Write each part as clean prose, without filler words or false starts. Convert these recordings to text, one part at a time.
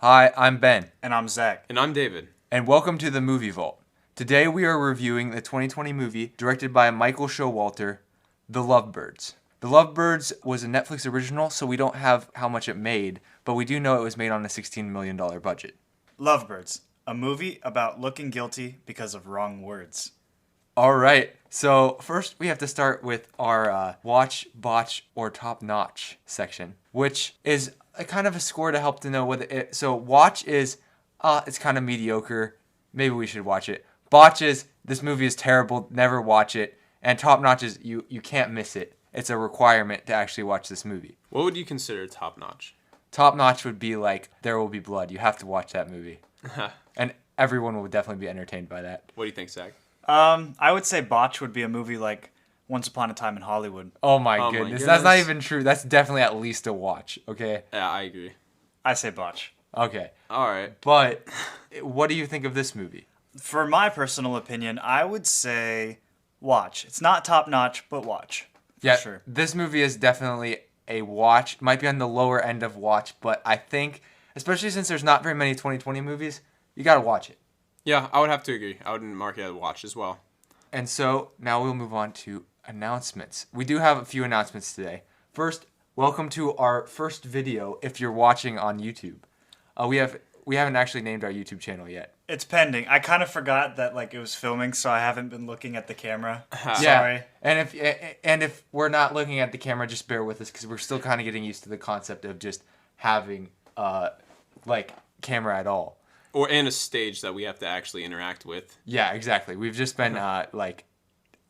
Hi, I'm Ben. And I'm Zach. And I'm David. And welcome to the Movie Vault. Today we are reviewing the 2020 movie directed by Michael Showalter, The Lovebirds. The Lovebirds was a Netflix original, so we don't have how much it made, but we do know it was made on a $16 million budget. Lovebirds, a movie about looking guilty because of wrong words. All right, so first we have to start with our watch, botch, or top notch section, which is a kind of a score to help to know whether it. So watch is, it's kind of mediocre. Maybe we should watch it. Botch is, this movie is terrible. Never watch it. And top notch is, you can't miss it. It's a requirement to actually watch this movie. What would you consider top notch? Top notch would be like There Will Be Blood. You have to watch that movie, and everyone will definitely be entertained by that. What do you think, Zach? I would say Botch would be a movie like Once Upon a Time in Hollywood. Oh my goodness. That's not even true. That's definitely at least a watch, okay? Yeah, I agree. I say Botch. Okay. All right. But what do you think of this movie? For my personal opinion, I would say watch. It's not top notch, but watch. For sure. This movie is definitely a watch. Might be on the lower end of watch, but I think, especially since there's not very many 2020 movies, you got to watch it. Yeah, I would have to agree. I would mark it as a watch as well. And so now we'll move on to announcements. We do have a few announcements today. First, welcome to our first video if you're watching on YouTube. We haven't actually named our YouTube channel yet. It's pending. I kind of forgot that it was filming, so I haven't been looking at the camera. Sorry. Yeah. And if we're not looking at the camera, just bear with us because we're still kind of getting used to the concept of just having camera at all. Or in a stage that we have to actually interact with. Yeah, exactly. We've just been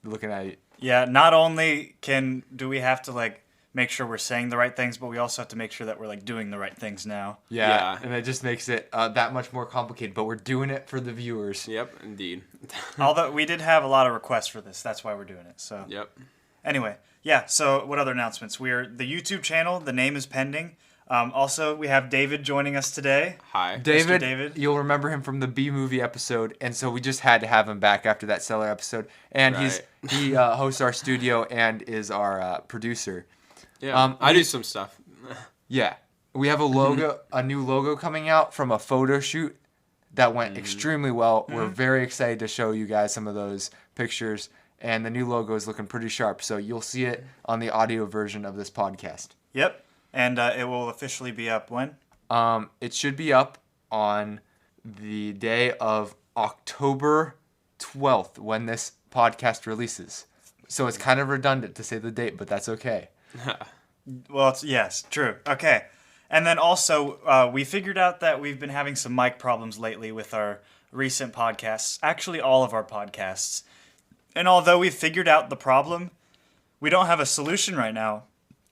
looking at it. Yeah, not only do we have to make sure we're saying the right things, but we also have to make sure that we're doing the right things now. Yeah. And it just makes it that much more complicated, but we're doing it for the viewers. Yep, indeed. Although we did have a lot of requests for this, that's why we're doing it. So Yep. Anyway, yeah, so what other announcements? We're the YouTube channel, the name is pending. Also, we have David joining us today. Hi. David, you'll remember him from the B-movie episode, and so we just had to have him back after that Stellar episode. And he hosts our studio and is our producer. Yeah, I do some stuff. Yeah. We have a new logo coming out from a photo shoot that went extremely well. We're very excited to show you guys some of those pictures, and the new logo is looking pretty sharp, so you'll see it on the audio version of this podcast. Yep. And it will officially be up when? It should be up on the day of October 12th when this podcast releases. So it's kind of redundant to say the date, but that's okay. Well, yes, true. Okay. And then also, we figured out that we've been having some mic problems lately with our recent podcasts. Actually, all of our podcasts. And although we figured out the problem, we don't have a solution right now.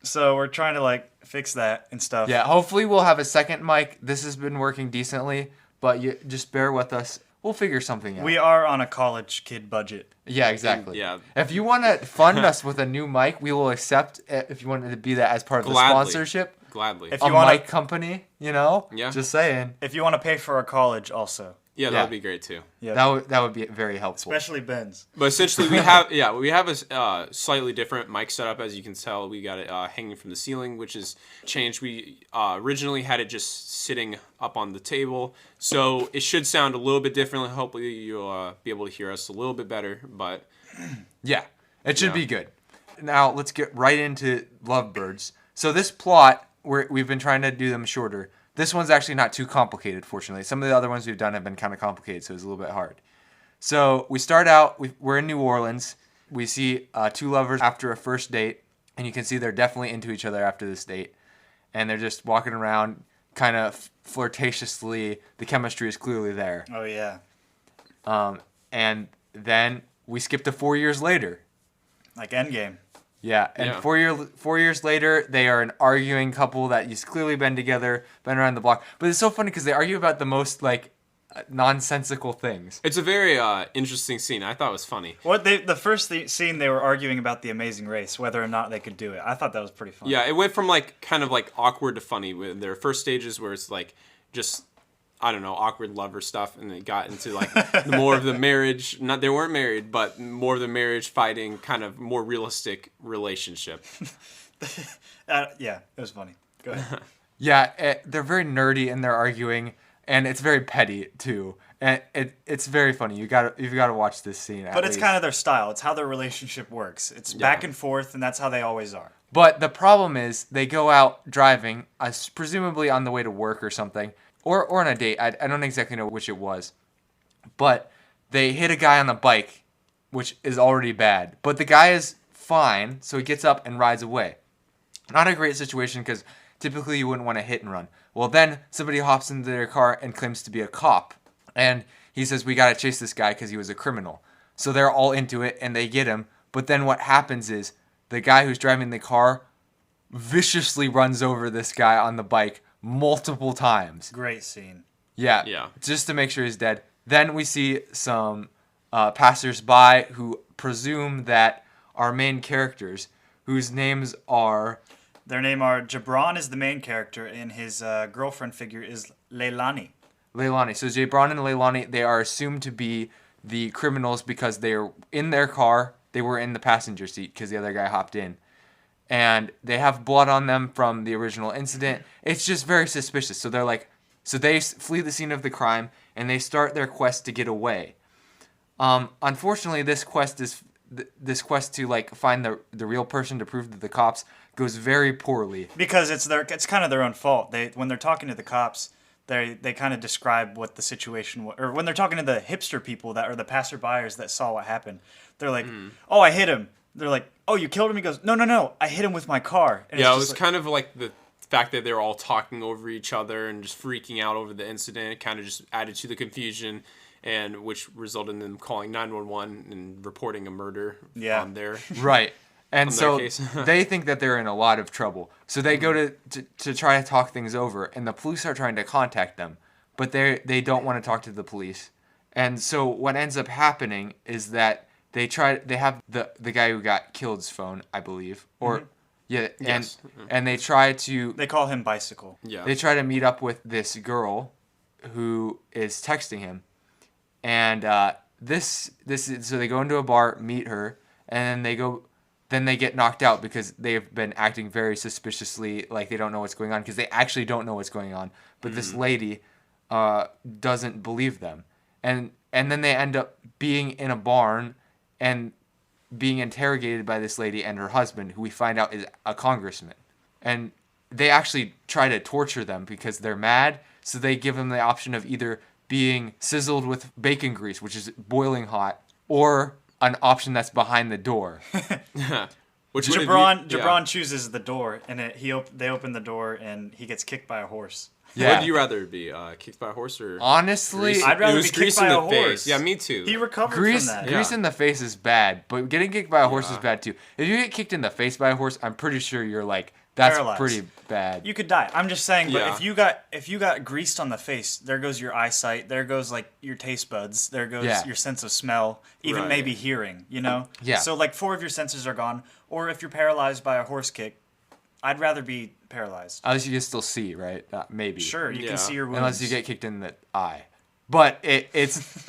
So we're trying to fix that and stuff. Yeah, hopefully we'll have a second mic. This has been working decently, but you just bear with us. We'll figure something out. We are on a college kid budget. Yeah, exactly. Yeah. If you want to fund us with a new mic, we will accept it if you want it to be that as part of the sponsorship. Gladly. If A you want mic company, Yeah. Just saying. If you want to pay for our college also. Yeah, that would be great too. Yeah. That would be very helpful. Especially Ben's. But essentially, we have a slightly different mic setup. As you can tell, we got it hanging from the ceiling, which is changed. We originally had it just sitting up on the table, so it should sound a little bit differently. Hopefully, you'll be able to hear us a little bit better. But yeah, it should be good. Now let's get right into Lovebirds. So this plot, we've been trying to do them shorter. This one's actually not too complicated, fortunately. Some of the other ones we've done have been kind of complicated, so it's a little bit hard. So we start out, we're in New Orleans. We see two lovers after a first date, and you can see they're definitely into each other after this date. And they're just walking around kind of flirtatiously. The chemistry is clearly there. Oh, yeah. And then we skip to 4 years later. Like Endgame. Yeah, and 4 years later, they are an arguing couple that has clearly been together, been around the block. But it's so funny because they argue about the most nonsensical things. it's a very interesting scene. I thought it was funny. The first scene they were arguing about The Amazing Race, whether or not they could do it. I thought that was pretty funny. Yeah, it went from kind of awkward to funny with their first stages where it's just I don't know, awkward lover stuff, and it got into more of the marriage. Not they weren't married, but more of the marriage fighting, kind of more realistic relationship. Yeah, it was funny. Go ahead. Yeah, they're very nerdy in their arguing, and it's very petty too. And it's very funny. You've got to watch this scene. But it's kind of their style. It's how their relationship works. It's back and forth, and that's how they always are. But the problem is they go out driving, presumably on the way to work or something, or on a date. I don't exactly know which it was. But they hit a guy on the bike, which is already bad. But the guy is fine, so he gets up and rides away. Not a great situation because typically you wouldn't want to hit and run. Well, then somebody hops into their car and claims to be a cop. And he says, we got to chase this guy because he was a criminal. So they're all into it and they get him. But then what happens is the guy who's driving the car viciously runs over this guy on the bike multiple times. Great scene. Yeah. Just to make sure he's dead. Then we see some passersby who presume that our main characters, whose names are... Their name are... Gibran is the main character, and his girlfriend figure is Leilani. Leilani. So Gibran and Leilani, they are assumed to be the criminals because they are in their car. They were in the passenger seat because the other guy hopped in. And they have blood on them from the original incident. It's just very suspicious. So they're like... So they flee the scene of the crime, and they start their quest to get away. Unfortunately, this quest to like find the real person to prove to the cops goes very poorly. Because it's kind of their own fault. When they're talking to the cops, they kind of describe what the situation was, or when they're talking to the hipster people that are the passerbyers that saw what happened, they're like, "Oh, I hit him." They're like, "Oh, you killed him?" He goes, "No, I hit him with my car." And yeah, it was kind of like the fact that they were all talking over each other and just freaking out over the incident. It kind of just added to the confusion, and which resulted in them calling 911 and reporting a murder on their right. And so case. they think that they're in a lot of trouble. So they go to try to talk things over, and the police are trying to contact them, but they don't want to talk to the police. And so what ends up happening is that they have the guy who got killed's phone, I believe, or and they try to... They call him Bicycle. Yeah. They try to meet up with this girl who is texting him. And so they go into a bar, meet her, and then they get knocked out because they've been acting very suspiciously, like they don't know what's going on, because they actually don't know what's going on. But this lady doesn't believe them. And then they end up being in a barn and being interrogated by this lady and her husband, who we find out is a congressman. And they actually try to torture them because they're mad, so they give them the option of either being sizzled with bacon grease, which is boiling hot, or an option that's behind the door. Which Gibran chooses the door, and they open the door, and he gets kicked by a horse. Yeah. Would you rather be kicked by a horse or... Honestly, I'd rather be grease kicked by in a the face. horse. Yeah, me too. He recovered grease from that. grease in the face is bad, but getting kicked by a horse is bad too. If you get kicked in the face by a horse, I'm pretty sure you're like, that's Paralyzed. pretty bad. You could die. I'm just saying, but Yeah. if you got greased on the face, there goes your eyesight, there goes like your taste buds, there goes your sense of smell, even Right. maybe hearing, you know? Yeah. So like 4 of your senses are gone, or if you're paralyzed by a horse kick, I'd rather be paralyzed. Unless you can still see, right? Maybe. Sure, you Yeah. can see your wounds. Unless you get kicked in the eye. But it's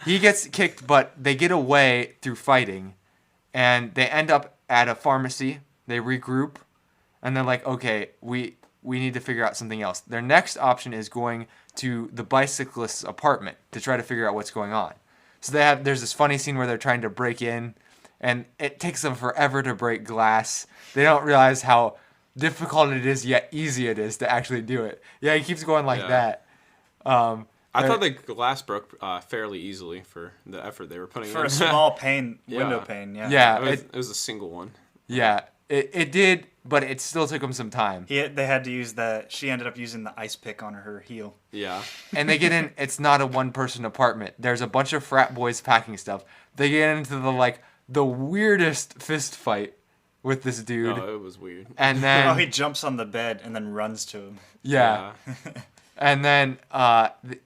he gets kicked, but they get away through fighting, and they end up at a pharmacy. They regroup, and they're like, okay, we need to figure out something else. Their next option is going to the bicyclist's apartment to try to figure out what's going on. So there's this funny scene where they're trying to break in, and it takes them forever to break glass. They don't realize how difficult it is, yet easy it is to actually do it. Yeah, he keeps going like that. I thought the glass broke fairly easily for the effort they were putting for in. a small window pane, yeah. Yeah, it was a single one. Yeah, it did, but it still took him some time. They had to use she ended up using the ice pick on her heel. Yeah. And they get in, it's not a one-person apartment. There's a bunch of frat boys packing stuff. They get into the weirdest fist fight with this dude. Oh, it was weird. And then... he jumps on the bed and then runs to him. Yeah. And then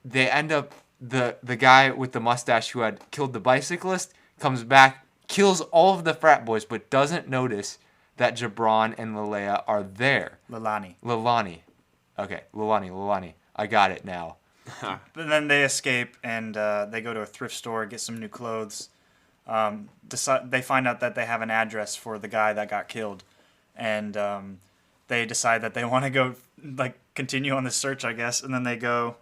they end up... The guy with the mustache who had killed the bicyclist comes back, kills all of the frat boys, but doesn't notice that Gibran and Lalea are there. Lilani. Okay, Lilani. I got it now. But then they escape, and they go to a thrift store, get some new clothes. They find out that they have an address for the guy that got killed, and they decide that they want to go like continue on the search, I guess, and then they go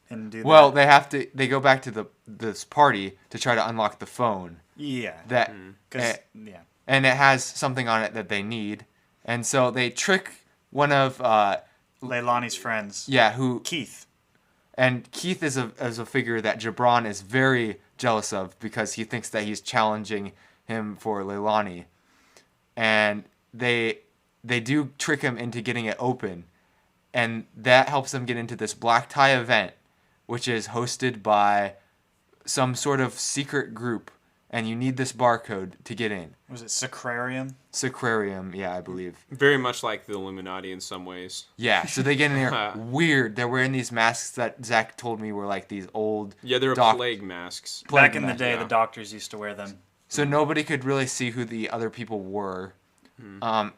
and do Well, that. they go back to this party to try to unlock the phone. Yeah. That Yeah. and it has something on it that they need. And so they trick one of Leilani's friends. yeah, who Keith. and Keith is a figure that Gibran is very jealous of because he thinks that he's challenging him for Leilani. And they do trick him into getting it open. And that helps them get into this black tie event, which is hosted by some sort of secret group, and you need this barcode to get in. Was it Sacrarium? Sacrarium, yeah, I believe. Very much like the Illuminati in some ways. Yeah, so they get in there weird. They're wearing these masks that Zach told me were like these old... Yeah, they were plague masks. Back in the masks, day, yeah. the doctors used to wear them. So nobody could really see who the other people were.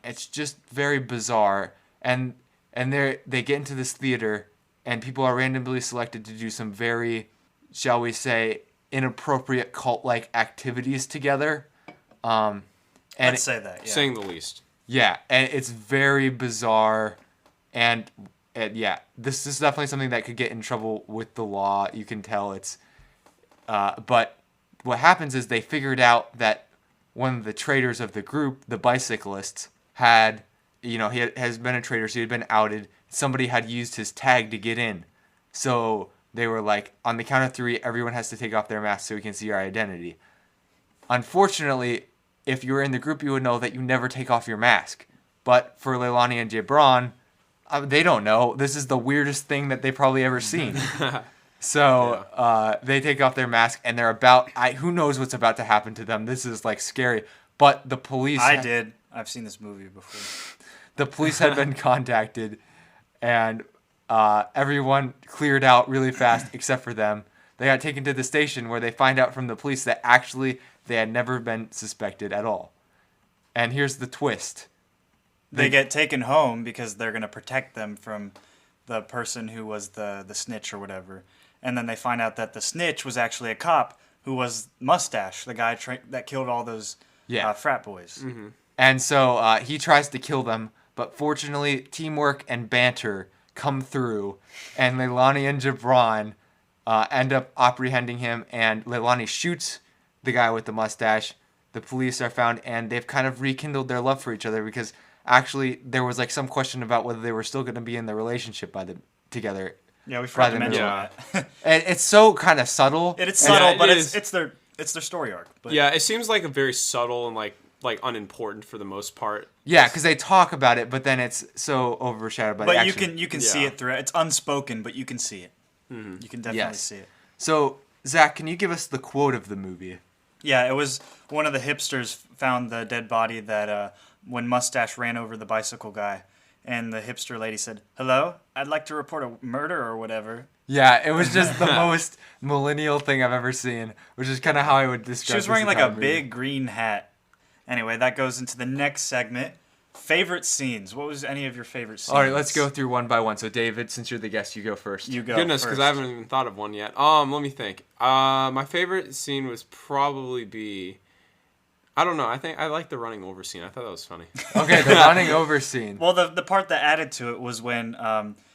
It's just very bizarre. And they get into this theater, and people are randomly selected to do some very, shall we say, inappropriate cult-like activities together. And Let's say that, yeah. Saying the least. yeah, and it's very bizarre, and yeah, this is definitely something that could get in trouble with the law. You can tell it's, but what happens is they figured out that one of the traitors of the group, the bicyclists, had, he has been a traitor, so he had been outed. Somebody had used his tag to get in, so they were like, on the count of 3, everyone has to take off their mask so we can see our identity. Unfortunately, if you were in the group, you would know that you never take off your mask. But for Leilani and Gibran, they don't know. This is the weirdest thing that they've probably ever seen. So they take off their mask, and they're about... who knows what's about to happen to them. This is, like, scary. But the police... I've seen this movie before. The police had been contacted, and everyone cleared out really fast except for them. They got taken to the station where they find out from the police that actually they had never been suspected at all. And here's the twist. They get taken home because they're going to protect them from the person who was the snitch or whatever. And then they find out that the snitch was actually a cop who was Mustache, the guy that killed all those frat boys. Mm-hmm. And so he tries to kill them, but fortunately teamwork and banter come through, and Leilani and Gibran end up apprehending him, and Leilani shoots the guy with the mustache. The police are found, and they've kind of rekindled their love for each other because actually there was like some question about whether they were still going to be in the relationship together. Yeah, we forgot to mention Yeah. that. And it's so kind of subtle. It is subtle, but is. it's their story arc. But Yeah, it seems like a very subtle and like unimportant for the most part. Yeah, because they talk about it, but then it's so overshadowed by the But action. you can see it through. It's unspoken, but you can see it. Mm-hmm. You can definitely Yes. see it. So, Zach, can you give us the quote of the movie? Yeah, it was one of the hipsters found the dead body that when Mustache ran over the bicycle guy, and the hipster lady said, "Hello, I'd like to report a murder or whatever." Yeah, it was just the most millennial thing I've ever seen, which is kind of how I would describe. She was wearing this like a entire movie. big green hat. Anyway, that goes into the next segment. Favorite scenes. What was any of your favorite scenes? All right, let's go through one by one. So, David, since you're the guest, you go first. You go. Goodness, because first. I haven't even thought of one yet. Let me think. My favorite scene was probably be... I don't know. I think I like the running over scene. I thought that was funny. Okay, the running over scene. Well, the part that added to it was when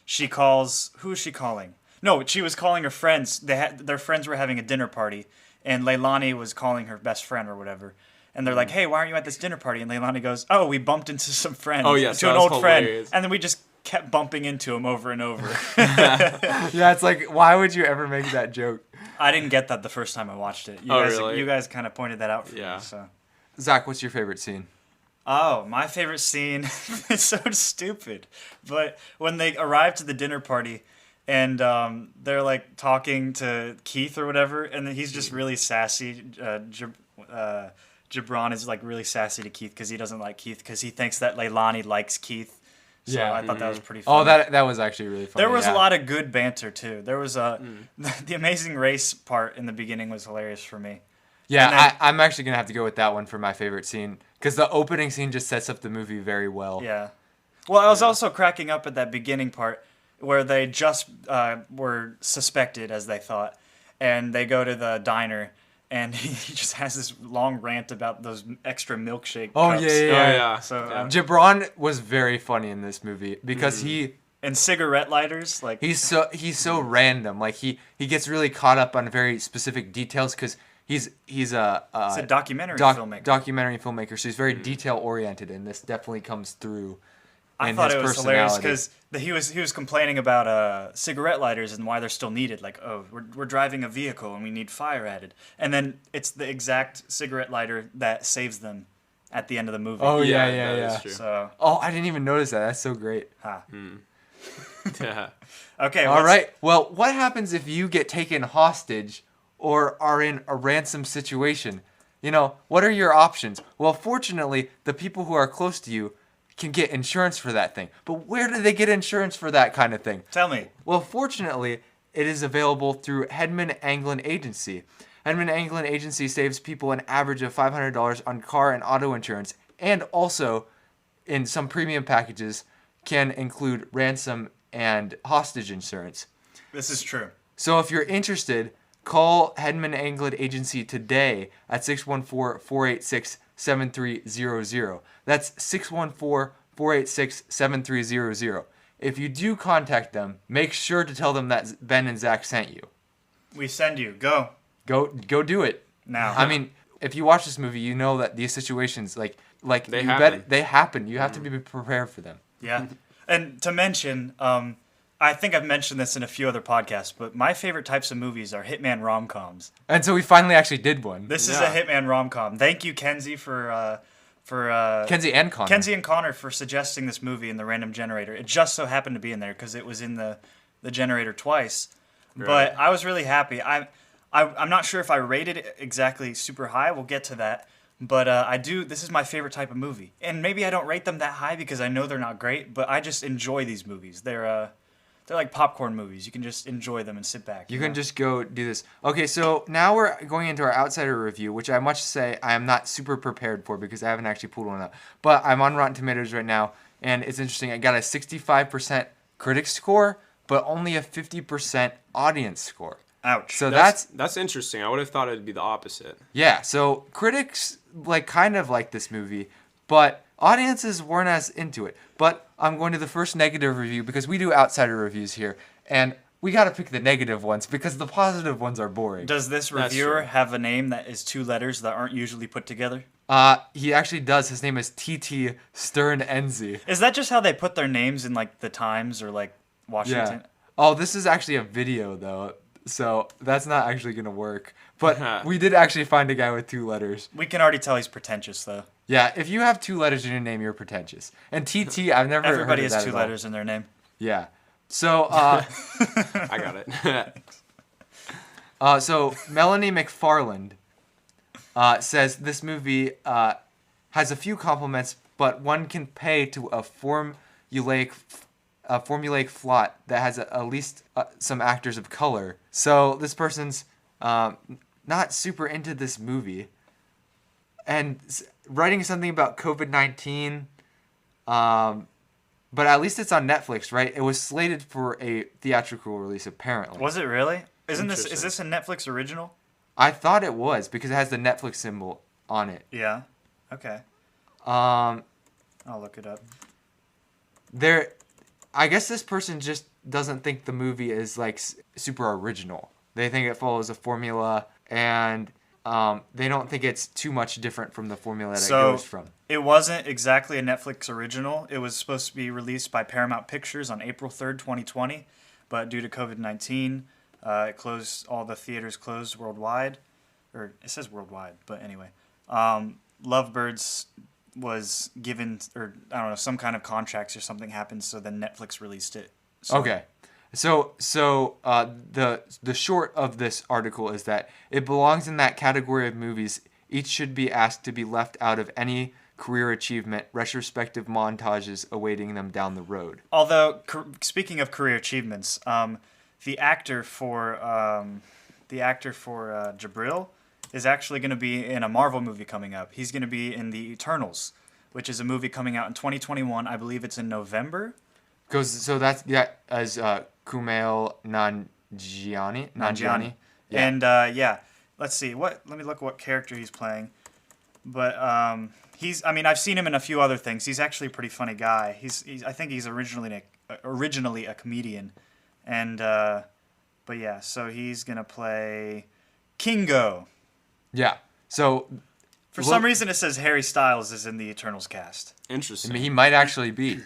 she calls. Who is she calling? No, she was calling her friends. Their friends were having a dinner party, and Leilani was calling her best friend or whatever. And they're like, "Hey, why aren't you at this dinner party?" And Leilani goes, "Oh, we bumped into some friends. Oh, yes, to that an was old friend." hilarious. And then we just kept bumping into him over and over. Yeah, it's like, why would you ever make that joke? I didn't get that the first time I watched it. Really? You guys kind of pointed that out for Yeah. me. So. Zach, what's your favorite scene? Oh, my favorite scene is so stupid. But when they arrive to the dinner party and they're like talking to Keith or whatever, and then he's just really sassy. Gibran is like really sassy to Keith because he doesn't like Keith because he thinks that Leilani likes Keith. So Yeah. I thought that was pretty funny. Oh, that was actually really funny. There was yeah. a lot of good banter too. There was the Amazing Race part in the beginning was hilarious for me. Yeah, and then- I'm actually going to have to go with that one for my favorite scene because the opening scene just sets up the movie very well. Yeah. Well, I was also cracking up at that beginning part where they just were suspected, as they thought, and they go to the diner, and he just has this long rant about those extra milkshake Oh, cups. yeah, yeah, Oh, yeah. So Yeah. Gibran was very funny in this movie because and cigarette lighters, like he's so random. Like he gets really caught up on very specific details because he's a it's a documentary filmmaker. documentary filmmaker. So he's very detail oriented, and this definitely comes through. I in thought his it was hilarious personality. because he was complaining about cigarette lighters and why they're still needed. Like, oh, we're driving a vehicle and we need fire added, and then it's the exact cigarette lighter that saves them at the end of the movie. Oh yeah, that yeah, is yeah. true. So, Oh, I didn't even notice that. That's so great. Yeah. okay, All right. Well, what happens if you get taken hostage or are in a ransom situation? You know, what are your options? Well, fortunately, the people who are close to you can get insurance for that thing. But where do they get insurance for that kind of thing? Tell me. Well, fortunately, it is available through Hedman Anglin Agency. Hedman Anglin Agency saves people an average of $500 on car and auto insurance, and also, in some premium packages, can include ransom and hostage insurance. This is true. So if you're interested, call Hedman Anglin Agency today at 614-486-7300. That's 614-486-7300. If you do contact them, make sure to tell them that Ben and Zach sent you. We send you. Go Go do it. now. I mean, if you watch this movie, you know that these situations they happen. they happen. You have to be prepared for them. Yeah. And to mention, I think I've mentioned this in a few other podcasts, but my favorite types of movies are hitman rom-coms. And so we finally actually did one. This is Yeah. a hitman rom-com. Thank you, Kenzie, for Kenzie and Connor. Kenzie and Connor for suggesting this movie in the random generator. It just so happened to be in there because it was in the generator twice. Right. But I was really happy. I'm not sure if I rated it exactly super high. We'll get to that. But I do. This is my favorite type of movie, and maybe I don't rate them that high because I know they're not great. But I just enjoy these movies. They're like popcorn movies. You can just enjoy them and sit back. You know? can just go do this. Okay, so now we're going into our outsider review, which I must say I am not super prepared for because I haven't actually pulled one up. But I'm on Rotten Tomatoes right now, and it's interesting. I got a 65% critic score, but only a 50% audience score. Ouch. So That's interesting. I would have thought it'd be the opposite. yeah. So critics kind of like this movie, but audiences weren't as into it. But I'm going to the first negative review because we do outsider reviews here, and we got to pick the negative ones because the positive ones are boring. Does this That's reviewer true. have a name that is two letters that aren't usually put together? He actually does. His name is T.T. Stern Enzi. Is that just how they put their names in like the Times or like Washington? Yeah. Oh, this is actually a video though, so that's not actually gonna work. But we did actually find a guy with two letters. We can already tell he's pretentious though. Yeah, if you have two letters in your name, you're pretentious. And T.T. I've never Everybody heard of has that two at all. letters in their name. Yeah. So, I got it. so Melanie McFarland says this movie has a few compliments, but one can pay to a formulaic plot that has at least some actors of color. So this person's not super into this movie, and writing something about COVID-19. But at least it's on Netflix, right? It was slated for a theatrical release, apparently. Was it really? Is Interesting. this a Netflix original? I thought it was because it has the Netflix symbol on it. Yeah. Okay. Um, I'll look it up. I guess this person just doesn't think the movie is like super original. They think it follows a formula, and they don't think it's too much different from the formula that it goes from. It wasn't exactly a Netflix original. It was supposed to be released by Paramount Pictures on April 3rd, 2020, but due to COVID-19, it closed. All the theaters closed worldwide, or it says worldwide, but anyway. Lovebirds was given, or I don't know, some kind of contracts or something happened, so then Netflix released it. So, Okay. So the short of this article is that it belongs in that category of movies. Each should be asked to be left out of any career achievement, retrospective montages awaiting them down the road. Although, speaking of career achievements, the actor for Jabril is actually going to be in a Marvel movie coming up. He's going to be in The Eternals, which is a movie coming out in 2021. I believe it's in November. So that's as Kumail Nanjiani. Nanjiani. Yeah. And yeah, let's see. Let me look what character he's playing. But I've seen him in a few other things. He's actually a pretty funny guy. I think he's originally a comedian. And but yeah, so he's going to play Kingo. Yeah. So For some reason it says Harry Styles is in the Eternals cast. Interesting. I mean, he might actually be.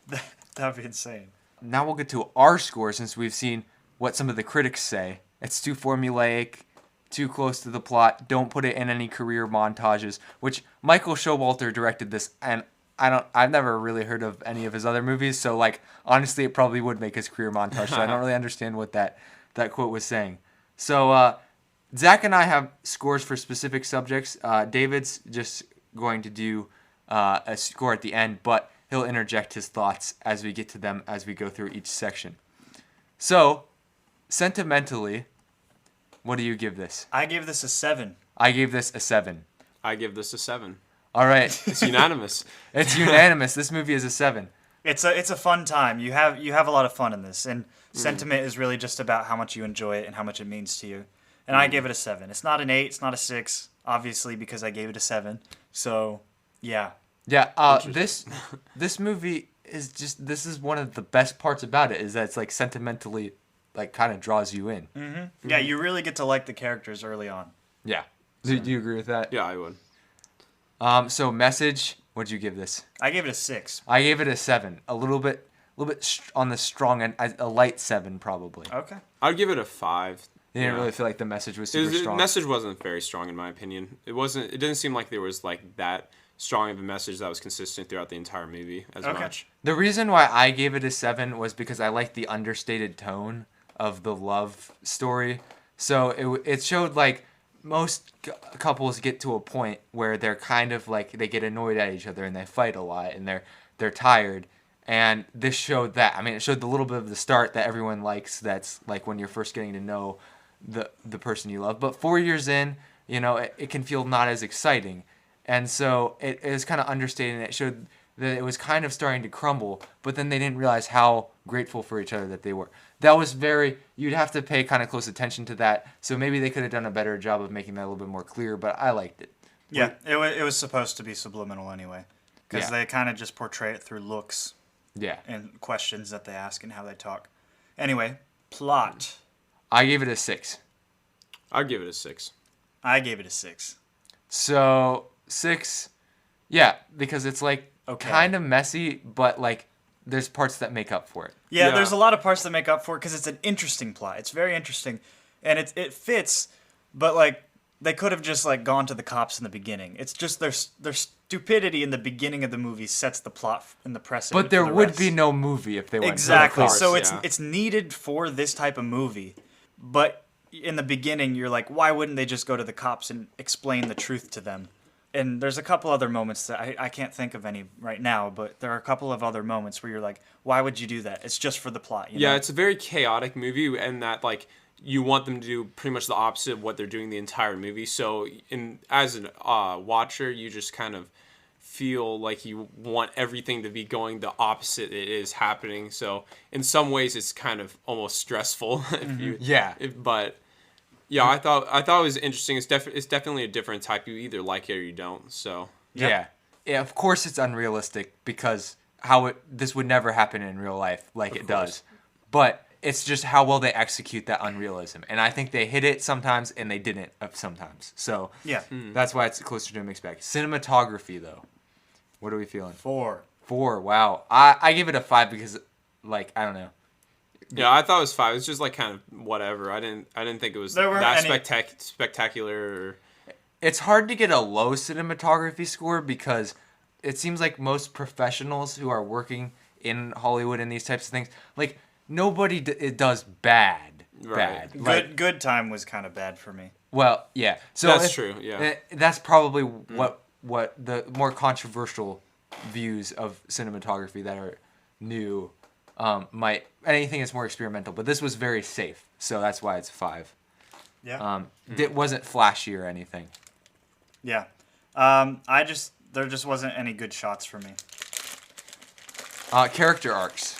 That would be insane. Now we'll get to our score since we've seen what some of the critics say. It's too formulaic, too close to the plot. Don't put it in any career montages. Which Michael Showalter directed this, and I've never really heard of any of his other movies. So like honestly, it probably would make his career montage. So I don't really understand what that quote was saying. So Zach and I have scores for specific subjects. David's just going to do a score at the end, but he'll interject his thoughts as we get to them as we go through each section. So, sentimentally, what do you give this? I give this a 7. I gave this a 7. I give this a 7. All right. It's unanimous. It's unanimous. This movie is a 7. It's a fun time. You have a lot of fun in this, and sentiment is really just about how much you enjoy it and how much it means to you. And I give it a 7. It's not an 8. It's not a 6, obviously, because I gave it a 7. So, yeah. Yeah. This movie is just, this is one of the best parts about it, is that it's like sentimentally, like kind of draws you in. Yeah, you really get to like the characters early on. Yeah. Do you agree with that? Yeah, I would. So message. What'd you give this? I gave it a 6. I gave it a 7. A little bit on the strong end. A light 7 probably. Okay. I'd give it a 5. You didn't Yeah. really feel like the message was super The strong. message wasn't very strong in my opinion. It didn't seem like there was like that strong of a message that was consistent throughout the entire movie as much. The reason why I gave it a 7 was because I liked the understated tone of the love story. So it showed like most couples get to a point where they're kind of like, they get annoyed at each other and they fight a lot and they're tired. And this showed that. I mean, it showed the little bit of the start that everyone likes. That's like when you're first getting to know the person you love. But 4 years in, it can feel not as exciting. And so it is kind of understated, and it showed that it was kind of starting to crumble, but then they didn't realize how grateful for each other that they were. That was you'd have to pay kind of close attention to that, so maybe they could have done a better job of making that a little bit more clear, but I liked it. Yeah, it was supposed to be subliminal anyway, because they kind of just portray it through looks and questions that they ask and how they talk. Anyway, plot. I gave it a 6. I'd give it a 6. I gave it a 6. So 6, because it's like kind of messy, but like there's parts that make up for it. Yeah, there's a lot of parts that make up for it because it's an interesting plot. It's very interesting, and it fits, but like they could have just like gone to the cops in the beginning. It's just their stupidity in the beginning of the movie sets the plot and the precedent. But there for the would rest. be no movie if they went Exactly. to the cops. So it's needed for this type of movie, but in the beginning you're like, why wouldn't they just go to the cops and explain the truth to them? And there's a couple other moments that I can't think of any right now, but there are a couple of other moments where you're like, why would you do that? It's just for the plot. You know? It's a very chaotic movie, and that like you want them to do pretty much the opposite of what they're doing the entire movie. So as a watcher, you just kind of feel like you want everything to be going the opposite it is happening. So in some ways, it's kind of almost stressful. But yeah, I thought it was interesting. It's definitely a different type. You either like it or you don't. So Yeah, of course it's unrealistic because this would never happen in real life like it does. But it's just how well they execute that unrealism. And I think they hit it sometimes and they didn't sometimes. So that's why it's closer to a mixed bag. Cinematography though. What are we feeling? 4. 4, wow. I give it a 5 because like, I don't know. Yeah, I thought it was 5. It's just like kind of whatever. I didn't think it was that spectacular. It's hard to get a low cinematography score because it seems like most professionals who are working in Hollywood and these types of things, like nobody it does bad. Right. Bad. Good Time was kind of bad for me. Well, yeah. So that's true. Yeah. That's probably what the more controversial views of cinematography that are new. Anything that's more experimental, but this was very safe, so that's why it's 5. Yeah. It wasn't flashy or anything. Yeah. There just wasn't any good shots for me. Character arcs.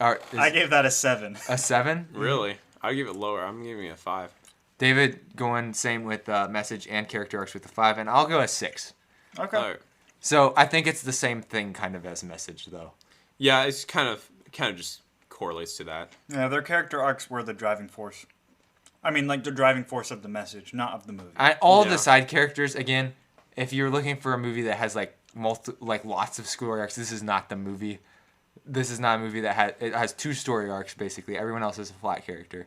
I gave that a 7. A 7? Really? I'd give it lower. I'm giving it a 5. David going same with message and character arcs with the 5, and I'll go a 6. Okay. All right. So I think it's the same thing kind of as message though. Yeah, it's kind of just correlates to that. Yeah, their character arcs were the driving force. I mean, like the driving force of the message, not of the movie. All Yeah. the side characters, again, if you're looking for a movie that has like lots of story arcs, this is not the movie. This is not a movie that has 2 story arcs basically. Everyone else is a flat character,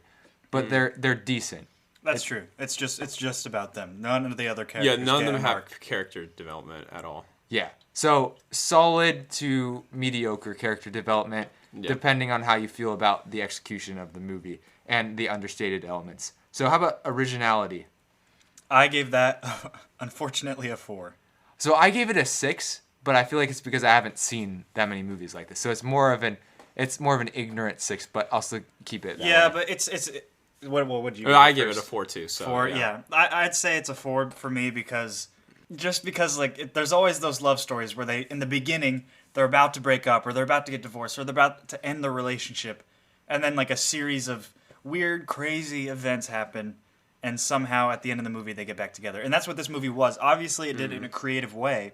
but they're decent. That's true. It's just about them. None of the other Yeah, characters. none of get them an have arc. character development at all. Yeah. So solid to mediocre character development, depending on how you feel about the execution of the movie and the understated elements. So how about originality? I gave that, unfortunately, a 4. So I gave it a 6, but I feel like it's because I haven't seen that many movies like this. So it's more of an ignorant 6, but I'll still keep it. Yeah, that way. but it's what would you? I give it a 4 too. So 4. Yeah, I'd say it's a 4 for me because like there's always those love stories where they in the beginning they're about to break up or they're about to get divorced or they're about to end their relationship, and then like a series of weird, crazy events happen, and somehow at the end of the movie they get back together. And that's what this movie was. Obviously, it did it in a creative way,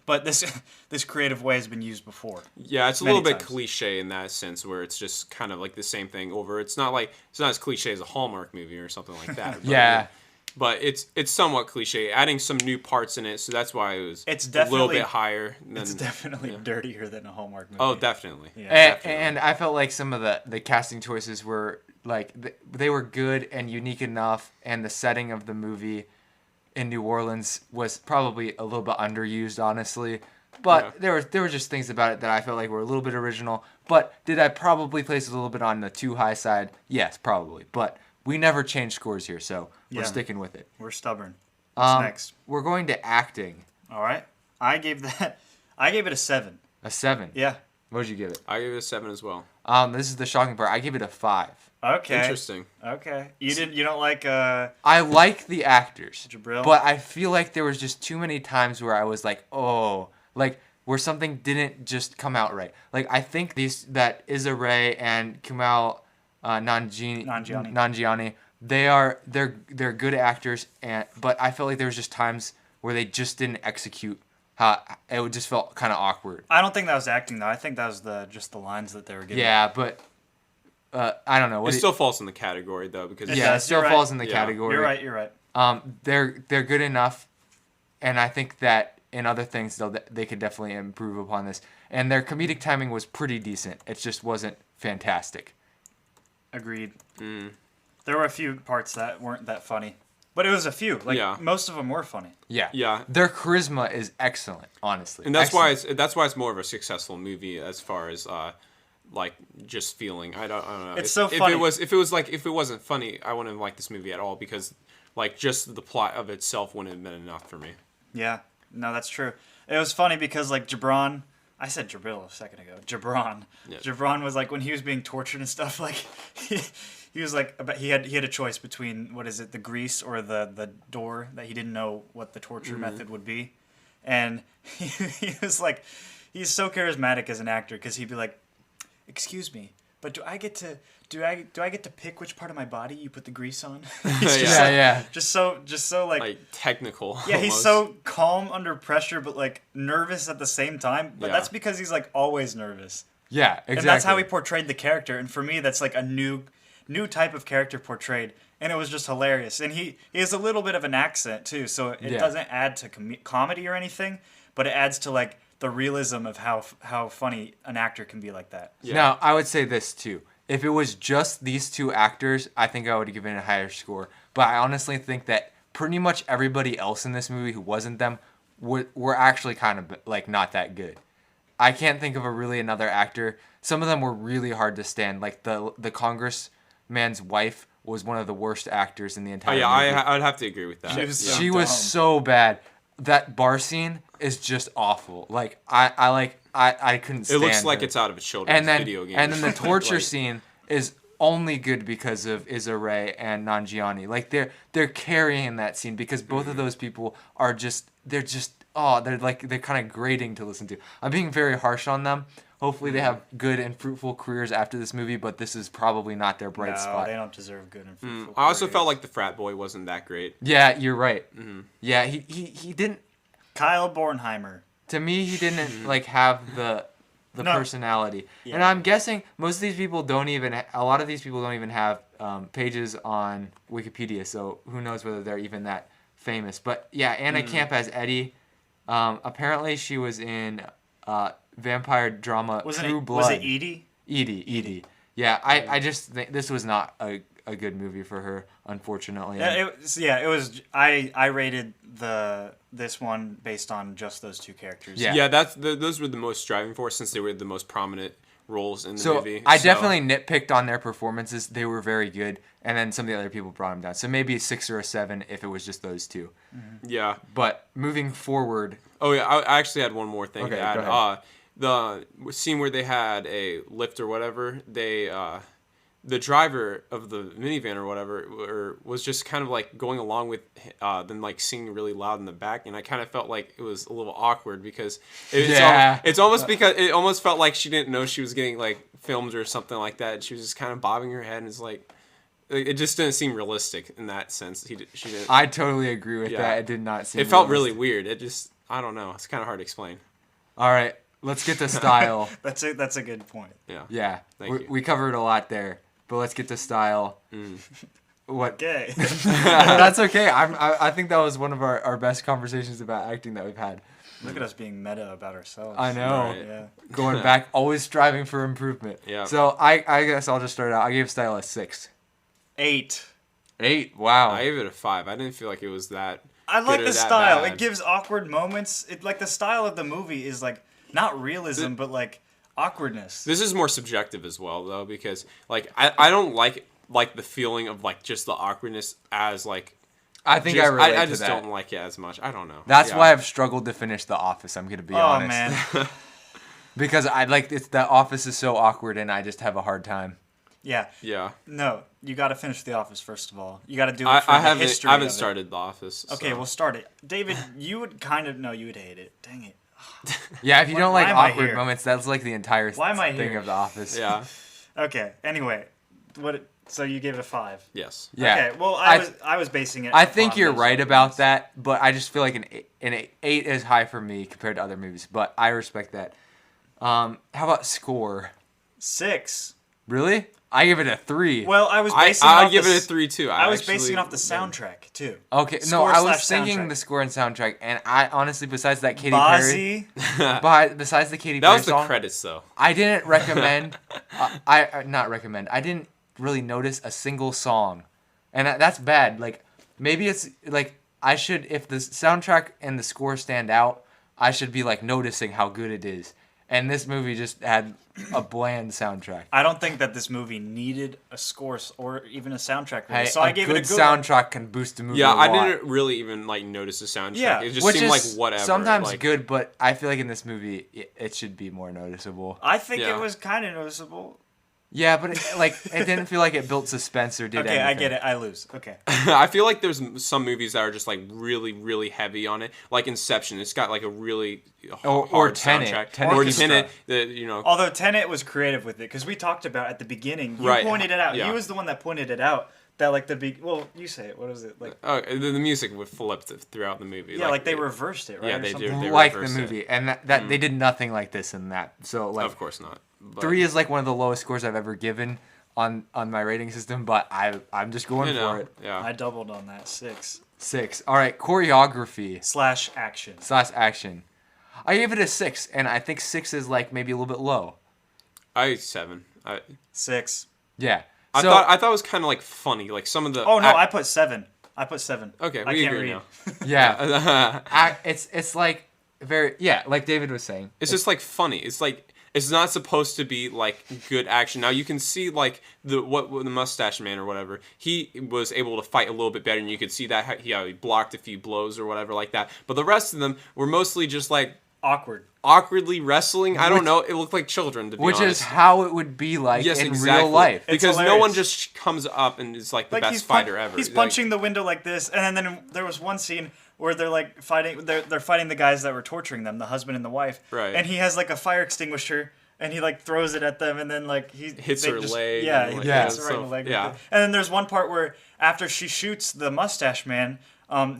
but this creative way has been used before. Yeah, it's a Many little bit times. cliche in that sense, where it's just kind of like the same thing over. It's not as cliche as a Hallmark movie or something like that. But, Yeah. but it's somewhat cliche, adding some new parts in it, so that's why it was It's a little definitely- bit higher. It's definitely dirtier than a Hallmark movie. Oh, definitely. Yeah. And I felt like some of the casting choices were like they were good and unique enough, and the setting of the movie in New Orleans was probably a little bit underused, honestly. But there were just things about it that I felt like were a little bit original. But did I probably place it a little bit on the too high side? Yes, probably. But we never change scores here, so we're Yeah. sticking with it. We're stubborn. What's next? We're going to acting. All right. I gave it a 7. A 7. Yeah. What would you give it? I give it a 7 as well. This is the shocking part. I give it a 5. Okay. Interesting. Okay. You don't like I like the actors, Jabril? but I feel like there was just too many times where I was like, oh, like where something didn't just come out right. Like I think that Issa Rae and Kumail Nanjiani, they're good actors, but I felt like there was just times where they just didn't execute. It just felt kind of awkward. I don't think that was acting though. I think that was just the lines that they were giving. Yeah, but I don't know. It still falls in the category though, because It Yeah, it does. still You're right. falls in the Yeah. category. You're right. They're good enough, and I think that in other things they could definitely improve upon this. And their comedic timing was pretty decent. It just wasn't fantastic. Agreed. There were a few parts that weren't that funny, but it was a few. Like Yeah. most of them were funny. Yeah. Their charisma is excellent, honestly. And that's Excellent. why it's more of a successful movie as far as like just feeling. I don't know. It's so funny. If it wasn't funny, I wouldn't have liked this movie at all, because like just the plot of itself wouldn't have been enough for me. Yeah. No, that's true. It was funny because like Gibran, I said Jabril a second ago. Gibran. Yeah. Gibran was like when he was being tortured and stuff. Like he was like he had a choice between the grease or the door that he didn't know what the torture method would be, and he was like he's so charismatic as an actor because he'd be like, "Excuse me, but do I get to pick which part of my body you put the grease on?" He's just Yeah. just so Like technical. yeah, he's almost. so calm under pressure, but like nervous at the same time. But Yeah. that's because he's like always nervous, Yeah, exactly. and that's how he portrayed the character. And for me, that's like a new type of character portrayed, and it was just hilarious. And he has a little bit of an accent too, so it doesn't add to comedy or anything, but it adds to like the realism of how funny an actor can be like that. Yeah. Now, I would say this too. If it was just these two actors, I think I would have given it a higher score. But I honestly think that pretty much everybody else in this movie who wasn't them were actually kind of like not that good. I can't think of another actor. Some of them were really hard to stand. Like the congressman's wife was one of the worst actors in the Oh entire yeah, movie. I'd have to agree with that. She was so She was dumb. so bad. That bar scene is just awful. Like I couldn't It stand looks like her. it's out of a children's video game. And then the or something. torture Like, scene is only good because of Issa Rae and Nanjiani. Like they're carrying that scene because both of those people are they're just they're kind of grating to listen to. I'm being very harsh on them. Hopefully they have good and fruitful careers after this movie, but this is probably not their bright spot. They don't deserve good and fruitful I also careers. felt like the frat boy wasn't that great. Yeah, you're right. Yeah, he didn't. Kyle Bornheimer. To me, he didn't like have the No. personality. Yeah. And I'm guessing most of these people don't even. A lot of these people don't even have pages on Wikipedia, so who knows whether they're even that famous. But yeah, Anna Camp as Eddie. Apparently, she was in vampire drama True Blood. Was it Edie? Edie. Yeah, I just think this was not a good movie for her, unfortunately. It was. I rated this one based on just those two characters. Yeah. Yeah, those were the most striving for since they were the most prominent roles in the So movie. I definitely nitpicked on their performances. They were very good, and then some of the other people brought them down. So maybe a 6 or a 7 if it was just those two. Yeah. But moving forward, Oh yeah, I actually had one more thing Okay, to add. go ahead. The scene where they had a lift or whatever, the driver of the minivan or whatever was just kind of like going along with them like singing really loud in the back, and I kind of felt like it was a little awkward because it's almost because it almost felt like she didn't know she was getting like filmed or something like that. She was just kind of bobbing her head, and it's like it just didn't seem realistic in that sense. She didn't. I totally agree with Yeah. that. It did not seem. It felt realistic. really weird. It just I don't know. It's kind of hard to explain. All right, let's get to style. That's a good point. Yeah. Yeah, Thank you. we covered a lot there, but let's get to style. What? Okay. That's okay. I think that was one of our best conversations about acting that we've had. Look at us being meta about ourselves. I know. Right. Yeah. Going back, always striving for improvement. Yeah. So I guess I'll just start out. I gave style a 6. 8. 8. Wow. I gave it a 5. I didn't feel like it was that. I like good or the that style. bad. It gives awkward moments. It like the style of the movie is like not realism, but like awkwardness. This is more subjective as well, though, because like I don't like the feeling of like just the awkwardness as like. I think Just, I relate I to just that. don't like it as much. I don't know. That's Yeah. why I've struggled to finish The Office. I'm gonna be Oh honest. man. Because The Office is so awkward, and I just have a hard time. Yeah. Yeah. No, you got to finish The Office first of all. You got to do it I for the haven't history I haven't of it. started The Office. Okay, so. we'll start it. David, you would kind of you would hate it. Dang it. Yeah, if you don't why like am I awkward here? moments, that's like the entire Why am I thing here? of The Office. Yeah. Okay. Anyway, so you gave it a 5. Yes. Yeah. Okay. Well, I I was basing it. I think on you're those right arguments. about that, but I just feel like an 8 is high for me compared to other movies. But I respect that. How about score? 6. Really? I give it a 3. Well, I was basing. I'll off give the it a s- 3 too. I was basing it off the soundtrack too. Okay, no, Score I was slash thinking soundtrack. the score and soundtrack, and I honestly, besides that Katy Perry, Bozzy. besides the Katy That Perry was the song, credits though. I didn't recommend. I didn't really notice a single song, and that's bad. Like maybe it's like I should, if the soundtrack and the score stand out, I should be like noticing how good it is. And this movie just had a bland soundtrack. I don't think that this movie needed a score or even a soundtrack. Really. Hey, So I gave good it a good soundtrack can boost a movie. Yeah, a I lot. didn't really even like notice the soundtrack. Yeah, It just Which seemed is like whatever. sometimes like, good, but I feel like in this movie it should be more noticeable. I think Yeah. it was kind of noticeable. Yeah, but it didn't feel like it built suspense or did Okay, anything. I get it. I lose. Okay. I feel like there's some movies that are just like really, really heavy on it. Like Inception, it's got like a really Or hard Tenet. soundtrack. Tenet Or is Tenet, you know. Although Tenet was creative with it, because we talked about at the beginning. You Right. pointed it out. Yeah. He was the one that pointed it out. That like well, you say it. What was it like? The music would flip throughout the movie. Yeah, like they reversed it, right? Yeah, or they something? do. They Like the reversed it. movie, and that they did nothing like this in that. So like Of course not. But, 3 is like one of the lowest scores I've ever given on my rating system, but I'm just going you know, for it. yeah. I doubled on that. 6 6. All right, choreography / action. / action. I gave it a 6, and I think 6 is like maybe a little bit low. 7. 6. Yeah. I So, thought it was kind of like funny, like some of the. Oh no, I put 7. I put 7. Okay, I we can't agree read. now. yeah. It's like very like David was saying. It's just like funny. It's like it's not supposed to be like good action. Now you can see like the mustache man or whatever. He was able to fight a little bit better, and you could see that how he blocked a few blows or whatever like that. But the rest of them were mostly just like Awkward. awkwardly wrestling. I don't know. It looked like children, to be honest. Which is how it would be like in real life. Because no hilarious. one just comes up and is like the best fighter ever. He's punching the window like this, and then there was one scene where they're like fighting. They're fighting the guys that were torturing them, the husband and the wife. Right. And he has like a fire extinguisher, and he like throws it at them, and then like he hits her leg. Yeah, and, he like, hits her right in the leg. Yeah. And then there's one part where after she shoots the mustache man,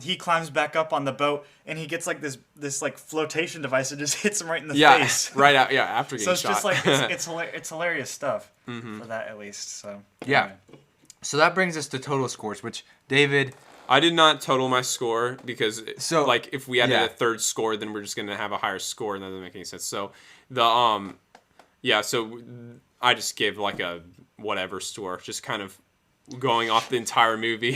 he climbs back up on the boat, and he gets like this like flotation device and just hits him right in the face. Right out. Yeah, after getting So it's shot. just like it's hilarious stuff for that at least. So Yeah. anyway. So that brings us to total scores, which David. I did not total my score because like if we added yeah. a third score, then we're just gonna have a higher score, and that doesn't make any sense. So the so I just gave like a whatever score, just kind of going off the entire movie.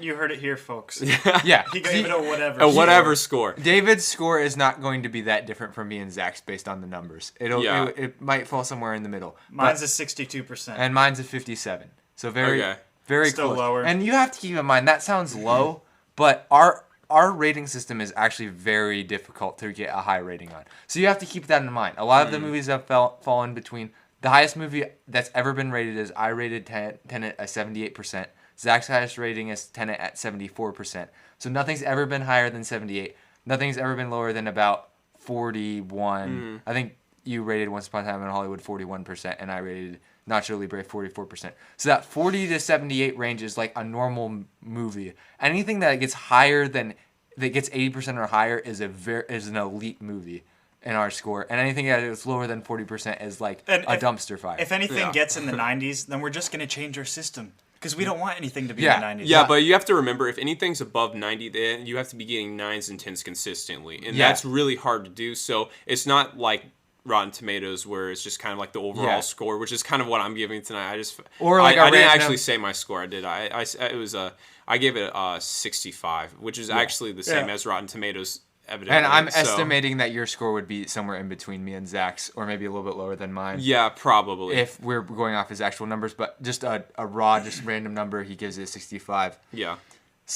You heard it here, folks. Yeah. He gave it a whatever. A whatever score. David's score is not going to be that different from me and Zach's based on the numbers. It might fall somewhere in the middle. Mine's a 62%. And mine's a 57. So very very Still close. lower. And you have to keep in mind that sounds low, but our rating system is actually very difficult to get a high rating on. So you have to keep that in mind. A lot of the movies have fallen between. The highest movie that's ever been rated is I rated Tenet at 78%. Zach's highest rating is Tenet at 74%. So nothing's ever been higher than 78. Nothing's ever been lower than about 41. I think you rated Once Upon a Time in Hollywood 41%, and I rated Nacho Libre 44%. So that 40 to 78 range is like a normal movie. Anything that gets higher than that gets 80% or higher is an elite movie in our score, and anything that is lower than 40% is like a dumpster fire. If anything gets in the 90s, then we're just going to change our system because we don't want anything to be Yeah. in the 90s. Yeah, but you have to remember, if anything's above 90, then you have to be getting 9s and 10s consistently, and that's really hard to do. So it's not like Rotten Tomatoes, where it's just kind of like the overall score, which is kind of what I'm giving tonight. I didn't actually say my score. I did. I gave it a 65, which is actually the same as Rotten Tomatoes. Evidently. And I'm estimating that your score would be somewhere in between me and Zach's, or maybe a little bit lower than mine. Yeah, probably. If we're going off his actual numbers, but just a raw, just random number, he gives it a 65. Yeah.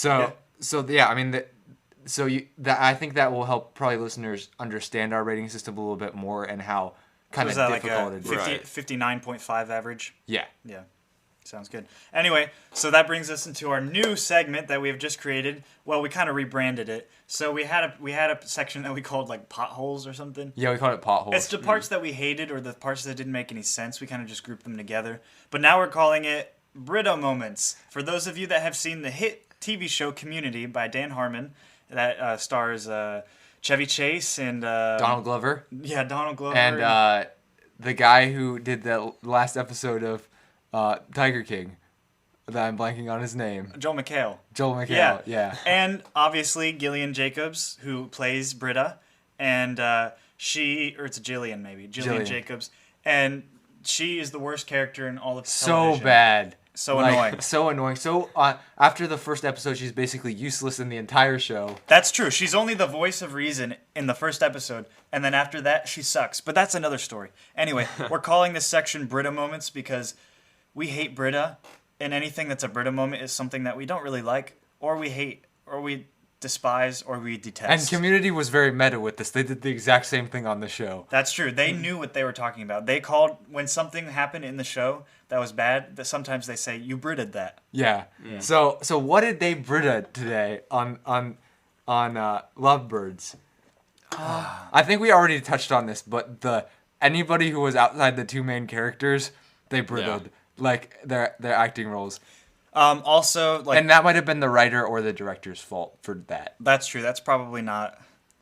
I mean, I think that will help probably listeners understand our rating system a little bit more and how kind of difficult it is. Like a 59.5 average? Yeah. Yeah. Sounds good. Anyway, so that brings us into our new segment that we have just created. Well, we kind of rebranded it. So we had a section that we called like potholes or something. Yeah, we called it potholes. It's the parts that we hated or the parts that didn't make any sense. We kind of just grouped them together. But now we're calling it Brito Moments. For those of you that have seen the hit TV show Community by Dan Harmon, that stars Chevy Chase and Donald Glover. Yeah, Donald Glover. And the guy who did the last episode of Tiger King, that I'm blanking on his name. Joel McHale. Joel McHale, yeah. And obviously Gillian Jacobs, who plays Britta, and it's Jillian maybe. Jillian Jacobs. And she is the worst character in all of television. So bad. So annoying. So annoying. So after the first episode, she's basically useless in the entire show. That's true. She's only the voice of reason in the first episode, and then after that, she sucks. But that's another story. Anyway, we're calling this section Britta Moments because we hate Britta, and anything that's a Britta moment is something that we don't really like, or we hate, or we despise, or we detest. And Community was very meta with this. They did the exact same thing on the show. That's true. They knew what they were talking about. They called, when something happened in the show that was bad, that sometimes they say, you Brita'd that. Yeah. So what did they Brita today on Lovebirds? I think we already touched on this, but anybody who was outside the two main characters, they Brita'd. Like their acting roles. Also, like, and that might have been the writer or the director's fault for that. That's true. That's probably not.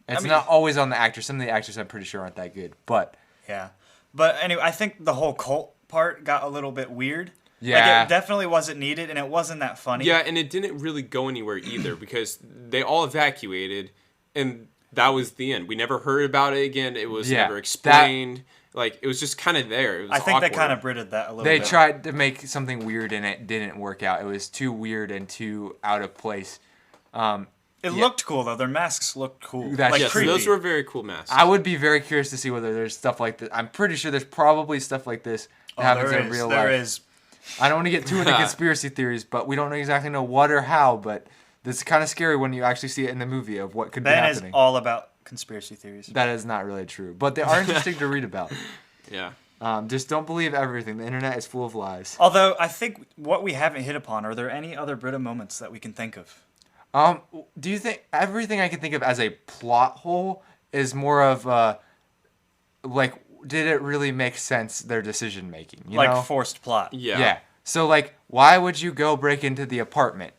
It's not always on the actor. Some of the actors I'm pretty sure aren't that good, but yeah. But anyway, I think the whole cult part got a little bit weird. Yeah. Like, it definitely wasn't needed, and it wasn't that funny. Yeah, and it didn't really go anywhere either because they all evacuated, and that was the end. We never heard about it again. It was never explained. It was just kind of there. It was I think awkward. they kind of Brita'd that a little they bit. tried to make something weird and it didn't work out. It was too weird and too out of place. It looked cool though. Their masks looked cool. Yes, creepy. those were very cool masks. I would be very curious to see whether there's stuff like this. I'm pretty sure there's probably stuff like this that happens in real life. There is. I don't want to get too into conspiracy theories, but we don't exactly know what or how, but That's kind of scary when you actually see it in the movie of what could be Ben is happening. all about conspiracy theories. That is not really true, but they are interesting to read about. Yeah. Just don't believe everything. The internet is full of lies. Although I think what we haven't hit upon, are there any other Brita moments that we can think of? Do you think everything I can think of as a plot hole is more of like, did it really make sense, their decision making? You Like know? forced plot. Yeah. So like, why would you go break into the apartment?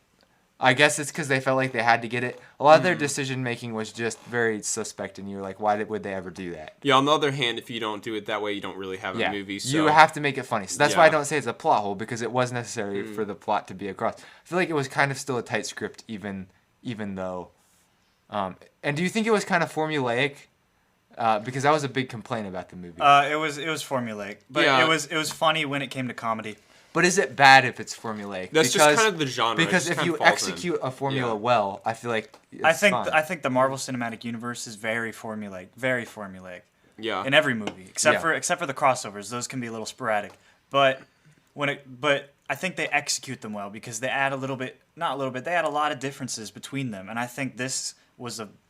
I guess it's because they felt like they had to get it. A lot of their decision making was just very suspect, and you're like, why would they ever do that? Yeah, on the other hand, if you don't do it that way, you don't really have a movie. So. You have to make it funny. So that's why I Yeah. don't say it's a plot hole, because it was necessary for the plot to be across. I feel like it was kind of still a tight script, even though. And do you think it was kind of formulaic? Because that was a big complaint about the movie. It was formulaic, but Yeah. it was funny when it came to comedy. But is it bad if it's formulaic? That's just kind of the genre. It Because just if kind you of falls in. execute a formula well, I feel like it's I think fine. I think the Marvel Cinematic Universe is very formulaic Yeah. in every movie, except Yeah. for the crossovers. Those can be a little sporadic, but I think they execute them well because they add they add a lot of differences between them, and I think this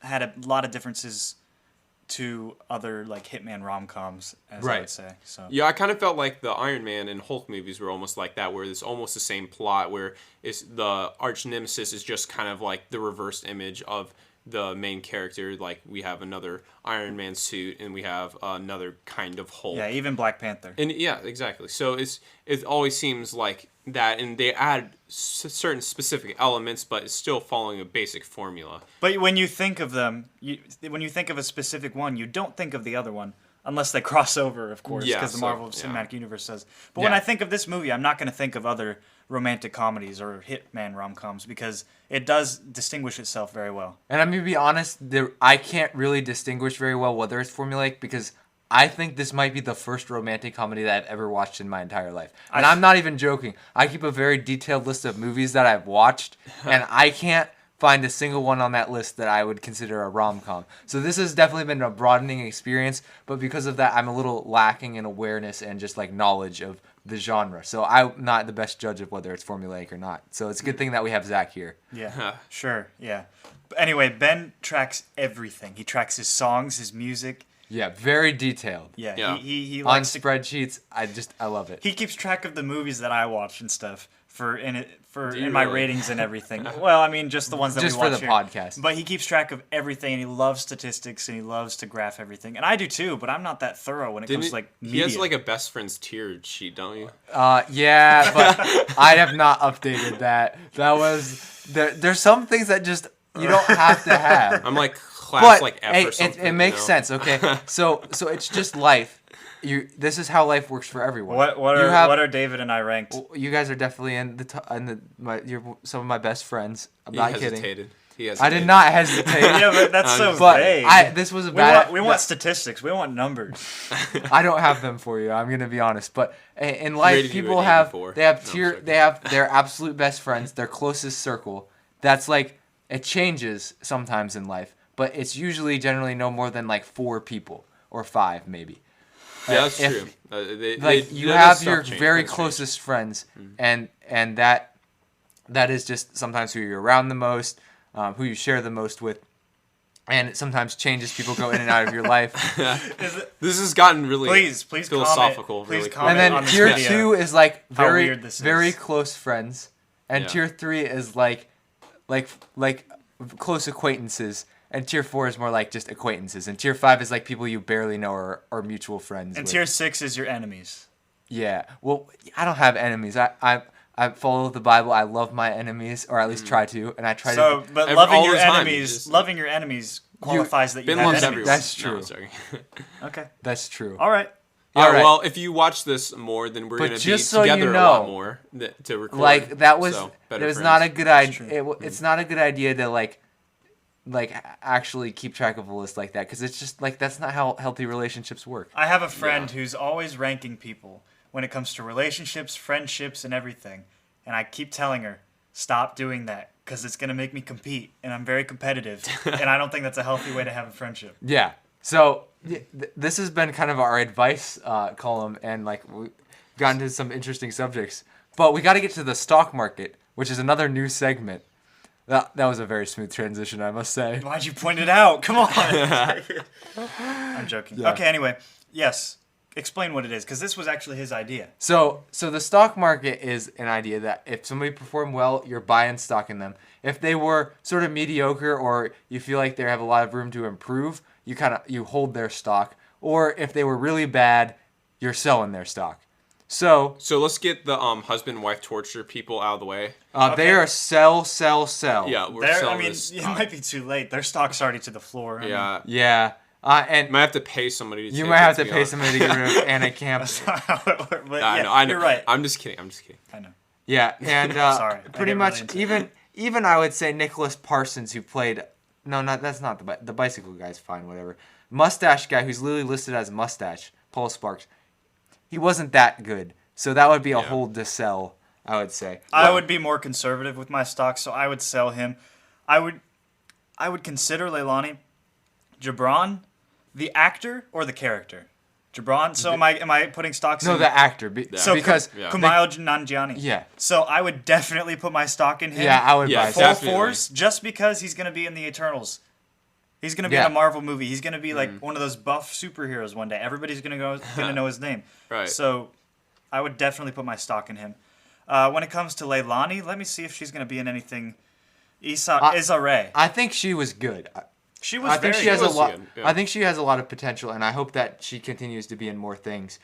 had a lot of differences to other like hitman rom-coms, as I Right. would say. So Yeah, I kind of felt like the Iron Man and Hulk movies were almost like that, where it's almost the same plot, where it's the arch nemesis is just kind of like the reversed image of the main character. Like we have another Iron Man suit, and we have another kind of Hulk. yeah, even Black Panther. And yeah, exactly. So it always seems like that, and they add certain specific elements, but it's still following a basic formula. But when you think of them, when you think of a specific one, you don't think of the other one unless they cross over, of course, Yeah, because the so, Marvel yeah. Cinematic Universe does. But when Yeah. I think of this movie, I'm not going to think of other romantic comedies or hitman rom-coms because it does distinguish itself very well. And I'm going to be honest, I can't really distinguish very well whether it's formulaic, because I think this might be the first romantic comedy that I've ever watched in my entire life. And I'm not even joking. I keep a very detailed list of movies that I've watched, and I can't find a single one on that list that I would consider a rom-com. So this has definitely been a broadening experience, but because of that, I'm a little lacking in awareness and just like knowledge of the genre. So I'm not the best judge of whether it's formulaic or not. So it's a good thing that we have Zach here. Yeah, sure, yeah. But anyway, Ben tracks everything. He tracks his songs, his music. Yeah, very detailed. Yeah, Yeah. he On likes to, spreadsheets, I love it. he keeps track of the movies that I watch and stuff in you my really? ratings and everything. Well, I mean, just the ones that Just we for watch the here. podcast. But he keeps track of everything, and he loves statistics, and he loves to graph everything, and I do too. But I'm not that thorough when it comes to like he media. has like a best friend's tier sheet, don't you? Yeah, but I have not updated that. That was there's some things that just you don't have to have. I'm like class But like F hey, or something. it makes you know? sense. Okay, so it's just life. This is how life works for everyone. what You are David and I ranked? You guys are definitely you're some of my best friends. I'm He not hesitated. kidding. He I hesitated. did not hesitate. Yeah, but that's so But vague. this was a we bad. want statistics. We want numbers. I don't have them for you. I'm gonna be honest, but in Rated life, you people at have 84. they have No, I'm tier joking. they have their absolute best friends, their closest circle. That's like it changes sometimes in life, but it's usually generally no more than like 4 people or 5 maybe. Yeah, that's If- true. You that have does your change, very does change. closest friends, and that is just sometimes who you're around the most, who you share the most with, and it sometimes changes. People go in and out of your life. Is This has gotten really Please philosophical. Please really comment And then on this tier video. 2 is like How very weird this is. very close friends, and Yeah. tier 3 is like close acquaintances, and tier 4 is more like just acquaintances, and tier 5 is like people you barely know or mutual friends. And with. tier 6 is your enemies. Yeah. Well, I don't have enemies. I follow the Bible. I love my enemies, or at least try to, and I try So, to. but all the time, you just- loving your enemies qualifies that you Ben have loves enemies. everyone. That's true. No, sorry. Okay. That's true. All right. Yeah, All right. well, if you watch this more, then we're But going to be just so you together a know, lot more to record. Like that was so, it better was friends. not a good true. idea. It's not a good idea to like actually keep track of a list like that, because it's just like that's not how healthy relationships work. I have a friend Yeah. who's always ranking people when it comes to relationships, friendships, and everything. And I keep telling her, stop doing that because it's going to make me compete. And I'm very competitive. And I don't think that's a healthy way to have a friendship. Yeah. So this has been kind of our advice column, and like we got into some interesting subjects. But we got to get to the stock market, which is another new segment. That was a very smooth transition, I must say. Why'd you point it out? Come on. I'm joking. Yeah. Okay, anyway. Yes. Explain what it is, because this was actually his idea. So the stock market is an idea that if somebody performed well, you're buying stock in them. If they were sort of mediocre or you feel like they have a lot of room to improve, you hold their stock. Or if they were really bad, you're selling their stock. So let's get the husband wife torture people out of the way. they are sell. Yeah, we're There, selling I mean, this it stock. might be too late. Their stock's already to the floor. I mean, Yeah, Yeah. And might have to pay somebody. you take might it, have to be pay honest. somebody to get rid of Anna Camp. that's not how it works. But I yeah, know, I know. You're right. I'm just kidding. I know. Yeah, and Sorry, I pretty get much really into even I would say Nicholas Parsons, who played that's not the bicycle guy's fine, whatever. Mustache guy, who's literally listed as Mustache, Paul Sparks. He wasn't that good, so that would be a hold to sell, I would say. I would be more conservative with my stock, so I would sell him. I would consider Leilani. Gibran, the actor or the character? Gibran. So am I putting stocks No, in? the actor, So because Kumail Nanjiani. Yeah. So I would definitely put my stock in him. yeah, I would Yeah, buy Full stock. definitely. force, just because he's gonna be in the Eternals. He's gonna be Yeah. in a Marvel movie. He's gonna be like one of those buff superheroes one day. Everybody's gonna know his name. Right. So I would definitely put my stock in him. When it comes to Leilani, let me see if she's gonna be in anything. Issa Rae. I think she was good. She was I think very she has a good. lot. good, yeah. I think she has a lot of potential, and I hope that she continues to be in more things.